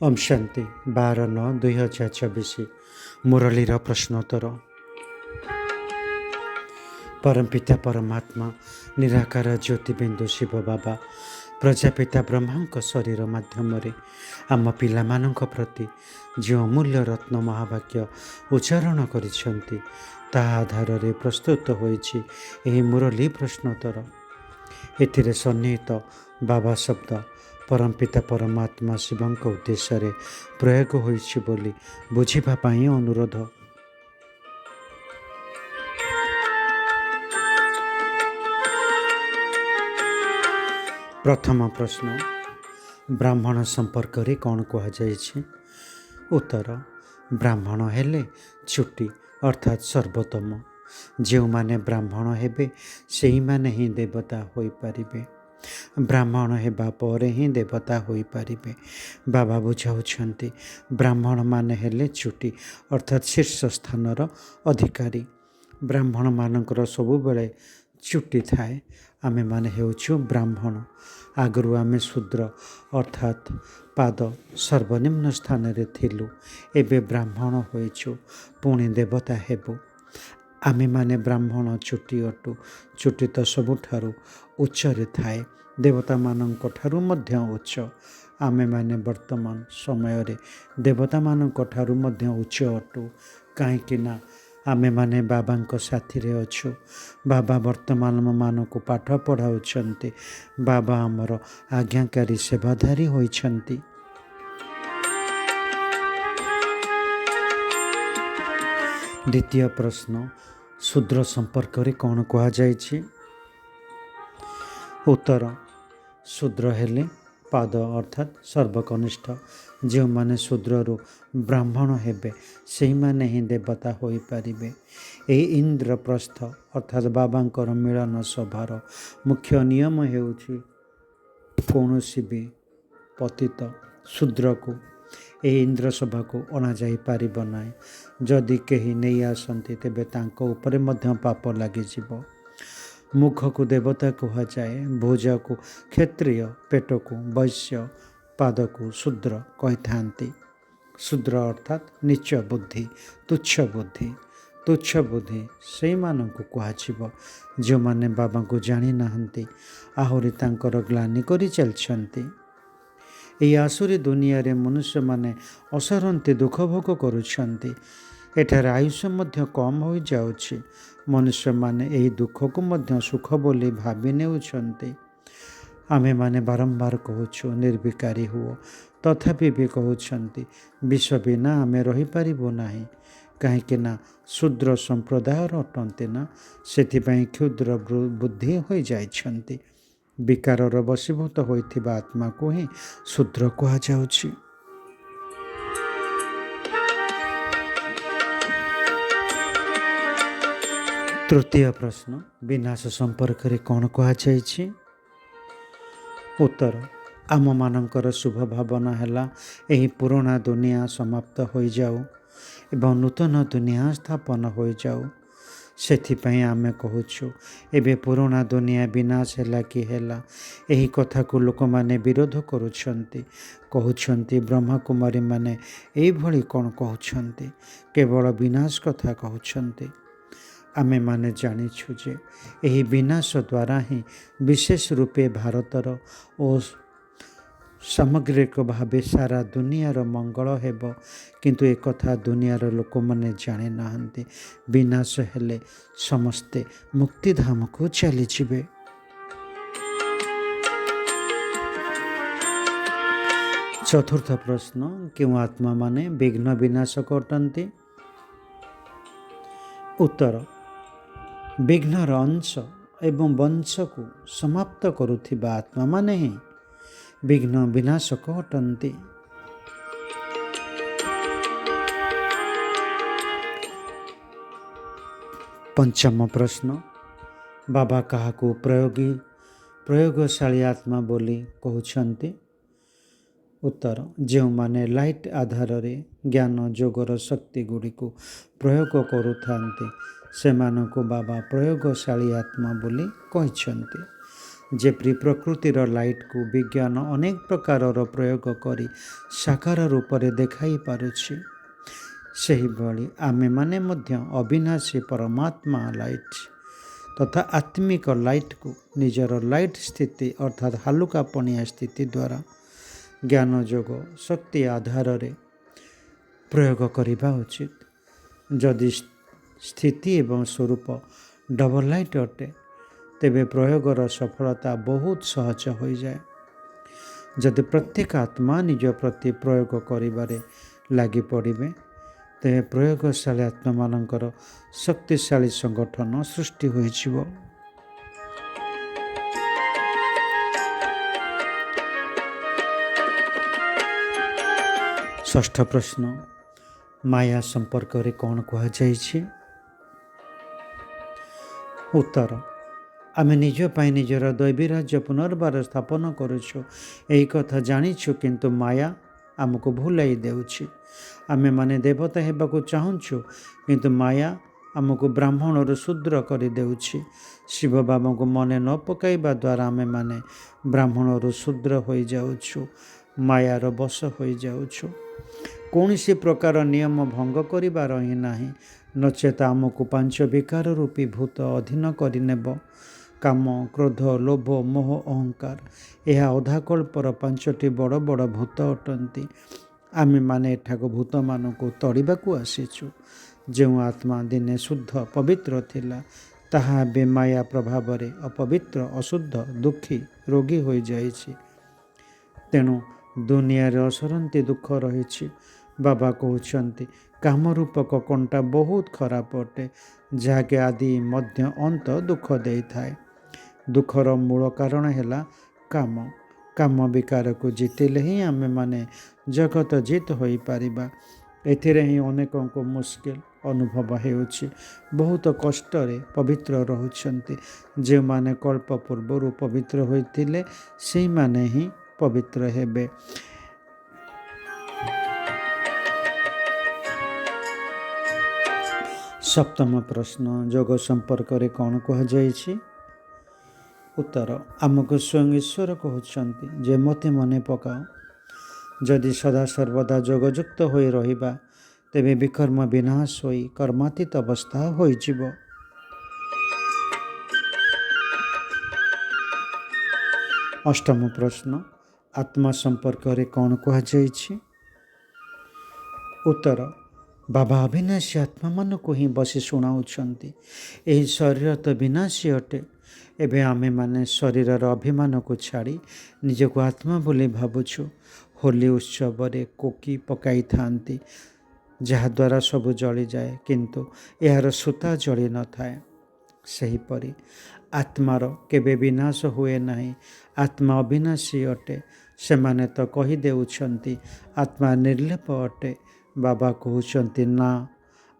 ओम शांति 12/9/2024 मुरलीर प्रश्नोत्तर। परमपिता परमात्मा निराकार ज्योतिबिंदु शिव बाबा प्रजापिता ब्रह्मा शरीर माध्यम आम पिला प्रति जो अमूल्य रत्न महावाक्य उच्चारण करिसेंति ताहा आधार प्रस्तुत होइछि एही मुरली प्रश्नोत्तर। एथिरे सन्निहित बाबा शब्द परमपिता परमात्मा शिवଙ୍କ उद्देश्य प्रयोग होइछि बोली बुझिबा पाई अनुरोध। प्रथम प्रश्न, ब्राह्मण संपर्क रे कौन कह जाइछि? उत्तर, ब्राह्मण हेले छुट्टी अर्थात सर्वोत्तम। जो माने ब्राह्मण हेबे सेही माने ही देवता होई परिबे। ब्राह्मण हेबा परे ही देवता होई परिबे। बाबा बुझाउछंती ब्राह्मण माने हेले छुट्टी अर्थात शीर्ष स्थानर अधिकारी। ब्राह्मण मानकर सबु बेले छुट्टी थाए। आमे माने हेउछु ब्राह्मण। आगरु आमे शूद्र अर्थात पाद सर्वनिम्न स्थान रे थिलु। एबे ब्राह्मण होइछु पुणी देवता हेबु। आमे माने ब्राह्मण छुट्टी अटु। छुट्टी तो सबुठारु उच्च रे थाए, देवता मानंक ठारु मध्य उच्च। आमे माने वर्तमान समय रे देवता मानंक ठारु मध्य उच्च अटु। काहेकि ना आमे माने बाबांक साथी रे अछु। बाबा वर्तमान मानकु पाठ पढ़ाउछंती। बाबा हमर आज्ञाकारी सेवाधारी होइछंती। द्वितीय प्रश्न, शूद्र संपर्क रे कौन कहा जाइछि? उत्तर, शूद्र हेले पाद अर्थात सर्वकनिष्ठ। जो माने शूद्ररु ब्राह्मण हेबे सेही माने ही देवता होई परिबे। एही इंद्रप्रस्थ अर्थात बाबांकर मिलन सभार मुख्य नियम हेउछि कौनसी भी पतित शूद्र को एही इंद्र सभा को अना जाई पारिब नाही। जदि केही नहीं आसंती तेबे तांको उपरे मध्य पाप लागि जिवो। मुख को देवता कहा जाए, भुजा को क्षत्रिय, पेट को वैश्य, पाद को शूद्र कही थांती। शूद्र अर्थात नीच बुद्धि, तुच्छ बुद्धि। तुच्छ बुद्धि से मानक कह जो माने बाबा को जानी नाहंती, आहुरी तांकर ग्लानि करी चलछंती। एही आसुरी दुनिया रे मनुष्य माने असरंती दुख भोग करुछंती। एठार आयुष्य मध्य कम हो जाउछि। मनुष्य माने एही दुख को मध्य सुख बोली भाबी नेउछंती। आमे माने बारंबार कहूछु निर्विकारी हुओ, तथापि भी कहउछंती विष बिना आमे रही पारिबो नाही। काहेकि ना शूद्र संप्रदायर अटंती ना, सेथिपाई क्षुद्र बुद्धि हो जाइछंती। विकारर वशीभूत होइथिबा आत्मा को ही शूद्र कहा जाउछि। तृतीय प्रश्न, विनाश संपर्क रे कौन कहा जाइछि? उत्तर, आम मानकर शुभ भावना हैला एही पुराना दुनिया समाप्त हो जाऊ एवं नूतन दुनिया स्थापन हो जाऊ। सेथिपाई आमे कहूछु एबे पुराना दुनिया विनाश हैला कि हैला एही कथा को लोक माने विरोध करुछंती। कहउछंती ब्रह्मा कुमारी माने एही भली कोन कहउछंती, केवल विनाश कथा कहउछंती। आमे माने जानिछु जे एही विनाश द्वारा ही विशेष रूपे भारतर और सामग्रिक भावे सारा दुनियार मंगल हेब, किंतु एक कथा दुनियार लोक माने जाने नाहंती। विनाश हेले समस्ते मुक्तिधाम को चली जिवे। चतुर्थ प्रश्न, क्यों आत्मा माने विघ्न विनाशक अटंती? उत्तर, विघ्नर अंश एवं वंश को समाप्त करुथिबा आत्मा माने ही विघ्न विनाशक अटंती। पंचम प्रश्न, बाबा काहाकू प्रयोगशाली आत्मा बोली कहउछंती? उत्तर, जो माने लाइट आधार रे ज्ञान जोगर शक्ति गुड़ी को प्रयोग करुथांती सेमानकु बाबा प्रयोगशाली आत्मा बोली कहिछंती। ଯେପରି ପ୍ରକୃତିର ଲାଇଟ୍କୁ ବିଜ୍ଞାନ ଅନେକ ପ୍ରକାରର ପ୍ରୟୋଗ କରି ସାକାର ରୂପରେ ଦେଖାଇ ପାରୁଛି, ସେହିଭଳି ଆମେମାନେ ମଧ୍ୟ ଅବିନାଶୀ ପରମାତ୍ମା ଲାଇଟ୍ ତଥା ଆତ୍ମିକ ଲାଇଟ୍କୁ ନିଜର ଲାଇଟ୍ ସ୍ଥିତି ଅର୍ଥାତ୍ ହାଲୁକା ପଣିଆ ସ୍ଥିତି ଦ୍ୱାରା ଜ୍ଞାନ ଯୋଗ ଶକ୍ତି ଆଧାରରେ ପ୍ରୟୋଗ କରିବା ଉଚିତ। ଯଦି ସ୍ଥିତି ଏବଂ ସ୍ୱରୂପ ଡବଲ୍ ଲାଇଟ୍ ଅଟେ, ତେବେ ପ୍ରୟୋଗର ସଫଳତା ବହୁତ ସହଜ ହୋଇଯାଏ। ଯଦି ପ୍ରତ୍ୟେକ ଆତ୍ମା ନିଜ ପ୍ରତି ପ୍ରୟୋଗ କରିବାରେ ଲାଗି ପଡ଼ିବେ, ତେବେ ପ୍ରୟୋଗଶାଳୀ ଆତ୍ମାମାନଙ୍କର ଶକ୍ତିଶାଳୀ ସଂଗଠନ ସୃଷ୍ଟି ହୋଇଯିବ। ଷଷ୍ଠ ପ୍ରଶ୍ନ, ମାୟା ସମ୍ପର୍କରେ କ'ଣ କୁହାଯାଇଛି? ଉତ୍ତର, ଆମେ ନିଜ ପାଇଁ ନିଜର ଦୈବୀ ରାଜ୍ୟ ପୁନର୍ବାର ସ୍ଥାପନ କରୁଛୁ, ଏହି କଥା ଜାଣିଛୁ, କିନ୍ତୁ ମାୟା ଆମକୁ ଭୁଲାଇ ଦେଉଛି। ଆମେମାନେ ଦେବତା ହେବାକୁ ଚାହୁଁଛୁ, କିନ୍ତୁ ମାୟା ଆମକୁ ବ୍ରାହ୍ମଣରୁ ଶୂଦ୍ର କରିଦେଉଛି। ଶିବ ବାବାଙ୍କୁ ମନେ ନ ପକାଇବା ଦ୍ୱାରା ଆମେମାନେ ବ୍ରାହ୍ମଣରୁ ଶୂଦ୍ର ହୋଇଯାଉଛୁ, ମାୟାର ବଶ ହୋଇଯାଉଛୁ। କୌଣସି ପ୍ରକାର ନିୟମ ଭଙ୍ଗ କରିବାର ହିଁ ନାହିଁ, ନଚେତ ଆମକୁ ପାଞ୍ଚ ବିକାର ରୂପୀ ଭୂତ ଅଧୀନ କରିନେବ। କାମ, କ୍ରୋଧ, ଲୋଭ, ମୋହ, ଅହଙ୍କାର, ଏହା ଅଧାକଳ୍ପର ପାଞ୍ଚଟି ବଡ଼ ବଡ଼ ଭୂତ ଅଟନ୍ତି। ଆମେମାନେ ଏଠାକୁ ଭୂତମାନଙ୍କୁ ତଡ଼ିବାକୁ ଆସିଛୁ। ଯେଉଁ ଆତ୍ମା ଦିନେ ଶୁଦ୍ଧ ପବିତ୍ର ଥିଲା, ତାହା ଏବେ ମାୟା ପ୍ରଭାବରେ ଅପବିତ୍ର, ଅଶୁଦ୍ଧ, ଦୁଃଖୀ, ରୋଗୀ ହୋଇଯାଇଛି। ତେଣୁ ଦୁନିଆରେ ଅସରନ୍ତି ଦୁଃଖ ରହିଛି। ବାବା କହୁଛନ୍ତି, କାମରୂପକ କଣ୍ଟା ବହୁତ ଖରାପ ଅଟେ, ଯାହାକି ଆଦି ମଧ୍ୟ ଅନ୍ତ ଦୁଃଖ ଦେଇଥାଏ। ଦୁଃଖର ମୂଳ କାରଣ ହେଲା କାମ। କାମ ବିକାରକୁ ଜିତିଲେ ହିଁ ଆମେମାନେ ଜଗତ ଜିତ ହୋଇପାରିବା। ଏଥିରେ ହିଁ ଅନେକଙ୍କୁ ମୁସ୍କିଲ ଅନୁଭବ ହେଉଛି, ବହୁତ କଷ୍ଟରେ ପବିତ୍ର ରହୁଛନ୍ତି। ଯେଉଁମାନେ କଳ୍ପ ପୂର୍ବରୁ ପବିତ୍ର ହୋଇଥିଲେ, ସେଇମାନେ ହିଁ ପବିତ୍ର ହେବେ। ସପ୍ତମ ପ୍ରଶ୍ନ, ଯୋଗ ସମ୍ପର୍କରେ କ'ଣ କୁହାଯାଇଛି? ଉତ୍ତର, ଆମକୁ ସ୍ୱୟଂ ଈଶ୍ୱର କହୁଛନ୍ତି ଯେ ମୋତେ ମନେ ପକାଅ। ଯଦି ସଦାସର୍ବଦା ଯୋଗଯୁକ୍ତ ହୋଇ ରହିବା, ତେବେ ବିକର୍ମ ବିନାଶ ହୋଇ କର୍ମାତୀତ ଅବସ୍ଥା ହୋଇଯିବ। ଅଷ୍ଟମ ପ୍ରଶ୍ନ, ଆତ୍ମା ସମ୍ପର୍କରେ କ'ଣ କୁହାଯାଇଛି? ଉତ୍ତର, ବାବା ଅବିନାଶୀ ଆତ୍ମାମାନଙ୍କୁ ହିଁ ବସି ଶୁଣାଉଛନ୍ତି। ଏହି ଶରୀର ତ ବିନାଶୀ ଅଟେ। ଏବେ ଆମେମାନେ ଶରୀରର ଅଭିମାନକୁ ଛାଡ଼ି ନିଜକୁ ଆତ୍ମା ବୋଲି ଭାବୁଛୁ। ହୋଲି ଉତ୍ସବରେ କୋକି ପକାଇଥାନ୍ତି, ଯାହାଦ୍ୱାରା ସବୁ ଜଳିଯାଏ, କିନ୍ତୁ ଏହାର ସୂତା ଜଳି ନଥାଏ। ସେହିପରି ଆତ୍ମାର କେବେ ବିନାଶ ହୁଏ ନାହିଁ। ଆତ୍ମା ଅବିନାଶୀ ଅଟେ। ସେମାନେ ତ କହିଦେଉଛନ୍ତି ଆତ୍ମା ନିର୍ଲେପ ଅଟେ। ବାବା କହୁଛନ୍ତି ନା,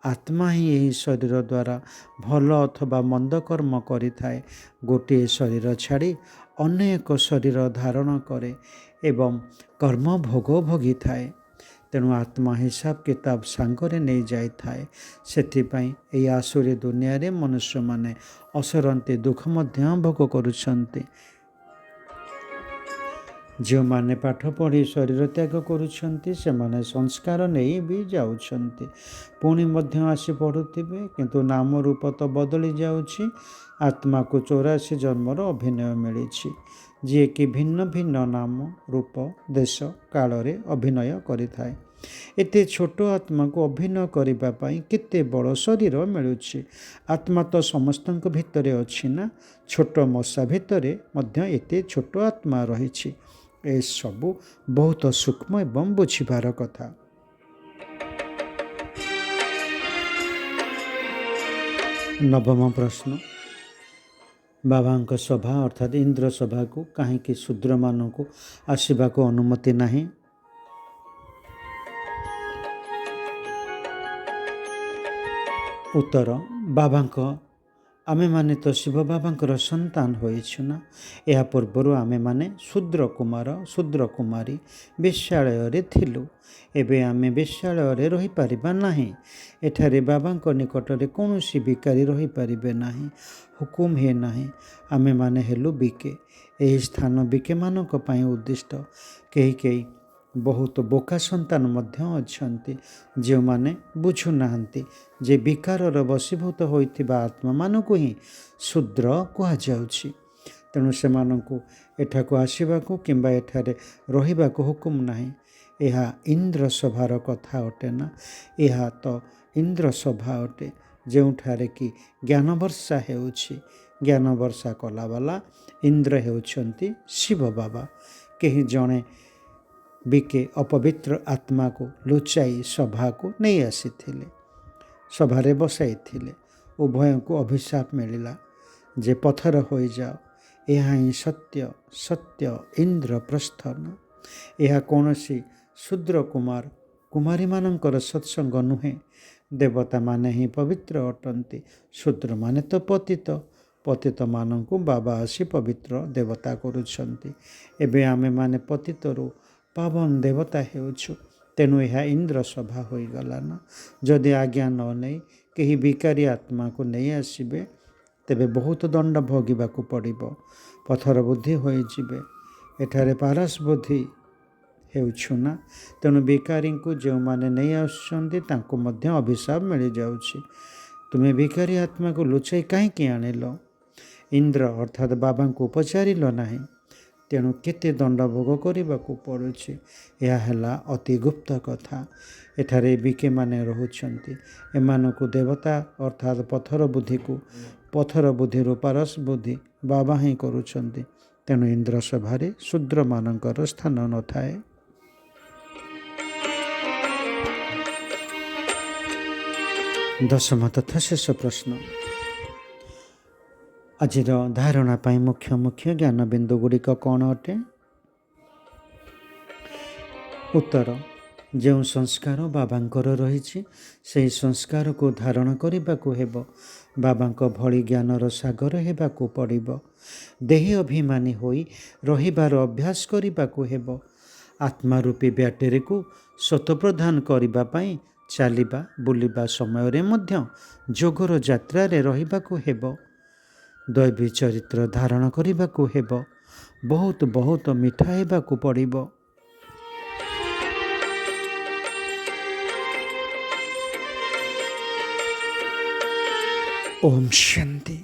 ଆତ୍ମା ହିଁ ଏହି ଶରୀର ଦ୍ୱାରା ଭଲ ଅଥବା ମନ୍ଦ କର୍ମ କରିଥାଏ। ଗୋଟିଏ ଶରୀର ଛାଡ଼ି ଅନ୍ୟ ଏକ ଶରୀର ଧାରଣ କରେ ଏବଂ କର୍ମ ଭୋଗ ଭୋଗିଥାଏ। ତେଣୁ ଆତ୍ମା ହିସାବ କିତାବ ସାଙ୍ଗରେ ନେଇ ଯାଇଥାଏ। ସେଥିପାଇଁ ଏହି ଆସୁରୀ ଦୁନିଆରେ ମନୁଷ୍ୟମାନେ ଅସରନ୍ତି ଦୁଃଖ ମଧ୍ୟ ଭୋଗ କରୁଛନ୍ତି। ଯେଉଁମାନେ ପାଠ ପଢ଼ି ଶରୀର ତ୍ୟାଗ କରୁଛନ୍ତି, ସେମାନେ ସଂସ୍କାର ନେଇ ବି ଯାଉଛନ୍ତି, ପୁଣି ମଧ୍ୟ ଆସି ପଢ଼ୁଥିବେ, କିନ୍ତୁ ନାମ ରୂପ ତ ବଦଳି ଯାଉଛି। ଆତ୍ମାକୁ 84 ଜନ୍ମର ଅଭିନୟ ମିଳିଛି, ଯିଏକି ଭିନ୍ନ ଭିନ୍ନ ନାମ, ରୂପ, ଦେଶ, କାଳରେ ଅଭିନୟ କରିଥାଏ। ଏତେ ଛୋଟ ଆତ୍ମାକୁ ଅଭିନୟ କରିବା ପାଇଁ କେତେ ବଡ଼ ଶରୀର ମିଳୁଛି। ଆତ୍ମା ତ ସମସ୍ତଙ୍କ ଭିତରେ ଅଛି ନା। ଛୋଟ ମଶା ଭିତରେ ମଧ୍ୟ ଏତେ ଛୋଟ ଆତ୍ମା ରହିଛି। ଏସବୁ ବହୁତ ସୂକ୍ଷ୍ମ ଏବଂ ବୁଝିବାର କଥା। ନବମ ପ୍ରଶ୍ନ, ବାବାଙ୍କ ସଭା ଅର୍ଥାତ୍ ଇନ୍ଦ୍ର ସଭାକୁ କାହିଁକି ଶୂଦ୍ରମାନଙ୍କୁ ଆସିବାକୁ ଅନୁମତି ନାହିଁ? ଉତ୍ତର, ବାବାଙ୍କ आमेमाने तो शिव बाबांकर संतान होइछु ना। या पूर्वरु आमेमाने शूद्र कुमार शूद्र कुमारी बेश्यालय थिलु। एबे आमे बेश्यालय रही पारिबा नाही। एठारे बाबांक निकटरे कौनसी भिकारी रही पारिबे नाही। हुकुम हे नाही। आमेमाने हेलु बिके। एही स्थान बिके मानक पई उद्दिष्ट। केही केही बहुत बोका संतान मध्य अछंती जो माने बुझु नाहंती जे विकारर वशीभूत होइथिबा आत्मा मानकु ही शूद्र कुहा जाउछि। तेणु सेमानंकु एठाकु आसिबाकु किंबा एठारे रहिबाकु हुकुम नाही। एहा इंद्र सभार कथा अटे ना। एहा तो इंद्र सभा अटे जेउठारे कि ज्ञान वर्षा हेउछि। ज्ञान वर्षा कलावाला इंद्र हेउछंती शिव बाबा। केही जणे बिके अपवित्र आत्मा को लुचाई सभा को नहीं आसीथिले। सभारे बसाइथिले। उभय को अभिशाप मिलिला जे पथर हो जाओ। यह ही सत्य सत्य इंद्र प्रस्थन। यह कौनसी शूद्र कुमार कुमारी मानकर सत्संग नुहे। देवता माने ही पवित्र अटंती। शूद्र माने तो पतित। पतित मानंकु बाबा आसी पवित्र देवता करुछंती। एबे आमे माने पतितरु पावन देवता हेउछु। तेणु यह इंद्र सभा हो गला ना। जदि आज्ञा न नहीं कहीं भिकारी आत्मा को नहीं आसबे तेबे बहुत दंड भोगिबाकु पड़िबो। पथर बुद्धि होई जिबे। एठारे पारस बुद्धि हेउछु ना। तेणु भिकारी को जो माने नहीं आसुछंती तांको मध्य अभिशाप मिल जाउछि। तुमे भिकारी आत्मा को लुचाई काहेकि आनिलो। इंद्र अर्थात बाबा को पचारिल नाही। तेणु केते दंड भोग करने पड़ुछि। यह है अति गुप्त कथा। एठारे बिके माने रहुछंती। एमानकु देवता अर्थात पथर बुद्धि को पथर बुद्धि पारस बुद्धि बाबा ही करुछंती। तेणु इंद्र सभारे शूद्र मानकर स्थान न थाए। दशम तथा शेष प्रश्न। आजिर धारणा पाई मुख्य मुख्य ज्ञान बिंदु गुड़िक कौन अटे। उत्तर जो संस्कार बाबांकर रही से संस्कार को धारण करने को हेबो। बाबांक भली ज्ञानर सागर हेबाकु पड़िबो। देही अभिमानी होई रहिबार अभ्यास करने को हेबो। आत्मा रूपी ब्याटेरी को सत प्रदान करबा पई चलिबा बुलिबा समय रे मध्य जोगर यात्रा रे रहिबाकु हेबो। दैवी चरित्र धारण करने को हेबो। बहुत बहुत मिठा हेबाकु पड़िबो। ओम शांति।